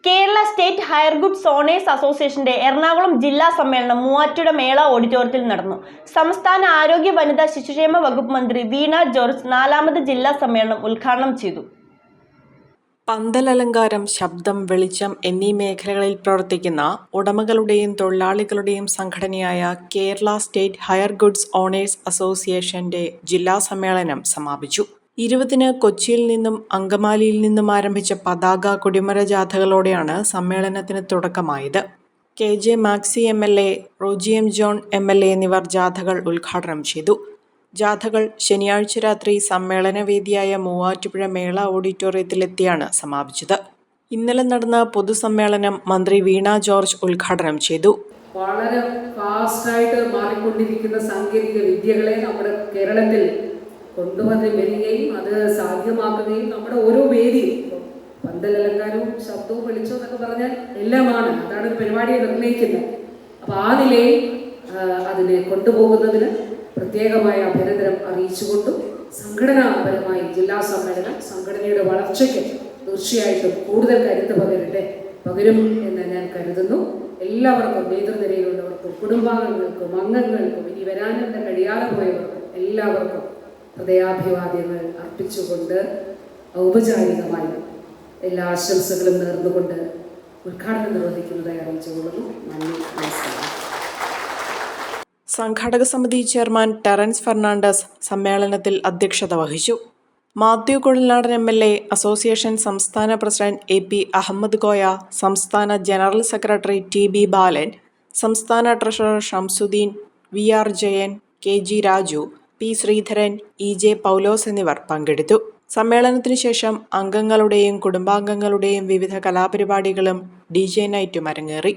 Kerala state hire goods owners അസോസിയേഷന്റെ എറണാകുളം ജില്ലാ സമ്മേളനം മൂവാറ്റുപുഴ മേള ഓഡിറ്റോറിയത്തിൽ നടന്നു. സംസ്ഥാന ആരോഗ്യ വനിതാ ശിശുക്ഷേമ വകുപ്പ് മന്ത്രി വീണ ജോർജ് 4ാമത് ജില്ലാ സമ്മേളനം ഉദ്ഘാടനം ചെയ്തു. പന്തലലങ്കാരം, ശബ്ദം, വെളിച്ചം എന്നീ മേഖലകളിൽ പ്രവർത്തിക്കുന്ന ഉടമകളുടെയും തൊഴിലാളികളുടെയും സംഘടനയായ Kerala state hire goods owners അസോസിയേഷന്റെ ജില്ലാ സമ്മേളനം സമാപിച്ചു. 20-ന് കൊച്ചിയിൽ നിന്നും അങ്കമാലിയിൽ നിന്നും ആരംഭിച്ച പതാക കൊടിമര ജാഥകളോടെയാണ് സമ്മേളനത്തിന് തുടക്കമായത്. KJ maxi MLA, Roji M. John MLA എന്നിവർ ജാഥകൾ ഉദ്ഘാടനം ചെയ്തു. ജാഥകൾ ശനിയാഴ്ച രാത്രി സമ്മേളനവേദിയായ മൂവാറ്റുപുഴ മേള ഓഡിറ്റോറിയത്തിലെത്തിയാണ് സമാപിച്ചത്. ഇന്നലെ നടന്ന പൊതുസമ്മേളനം മന്ത്രി വീണ ജോർജ് ഉദ്ഘാടനം ചെയ്തു. വളരെ ഫാസ്റ്റായിട്ട് മാറിക്കൊണ്ടിരിക്കുന്ന സാങ്കേതിക വിദ്യകളെ നമ്മുടെ കേരളത്തിൽ കൊണ്ടുവന്ന് വരികയും അത് സാധ്യമാക്കുകയും നമ്മുടെ ഓരോ വേദിയും പന്തലലങ്കാരവും ശബ്ദവും വെളിച്ചവും എന്നൊക്കെ പറഞ്ഞാൽ എല്ലാമാണ്. അതാണ് പരിപാടിയെ നിർണ്ണയിക്കുന്നത്. അപ്പോൾ ആ നിലയിൽ അതിനെ കൊണ്ടുപോകുന്നതിന് പ്രത്യേകമായ അഭിനന്ദനം അറിയിച്ചുകൊണ്ടും സംഘടനാപരമായി ജില്ലാ സമ്മേളനം സംഘടനയുടെ വളർച്ചയ്ക്ക് തീർച്ചയായിട്ടും കൂടുതൽ കരുത്ത് പകരും എന്ന് ഞാൻ കരുതുന്നു. എല്ലാവർക്കും, നേതൃനിരയിലുള്ളവർക്കും, കുടുംബാംഗങ്ങൾക്കും, അംഗങ്ങൾക്കും, ഇനി വരാനുള്ള കഴിയാതെ പോയവർക്കും എല്ലാവർക്കും ഹൃദയാഭിവാദ്യങ്ങൾ അർപ്പിച്ചുകൊണ്ട് ഔപചാരികമായി എല്ലാ ആശംസകളും നേർന്നുകൊണ്ട് ഉദ്ഘാടനം നിർവഹിക്കുന്നതായി അറിയിച്ചുകൊള്ളുന്നു. നന്ദി, നമസ്കാരം. സംഘാടക സമിതി ചെയർമാൻ ടെറൻസ് ഫെർണാണ്ടസ് സമ്മേളനത്തിൽ അധ്യക്ഷത വഹിച്ചു. മാത്യു കുഴൽനാടൻ MLA, അസോസിയേഷൻ സംസ്ഥാന പ്രസിഡന്റ് AP അഹമ്മദ് കോയ, സംസ്ഥാന ജനറൽ സെക്രട്ടറി TB ബാലൻ, സംസ്ഥാന treasurer Shamsudheen, VR Jayan, KG Raju, P Sreedharan, EJ Paulose എന്നിവർ പങ്കെടുത്തു. സമ്മേളനത്തിനു ശേഷം അംഗങ്ങളുടെയും കുടുംബാംഗങ്ങളുടെയും വിവിധ കലാപരിപാടികളും DJ നൈറ്റും അരങ്ങേറി.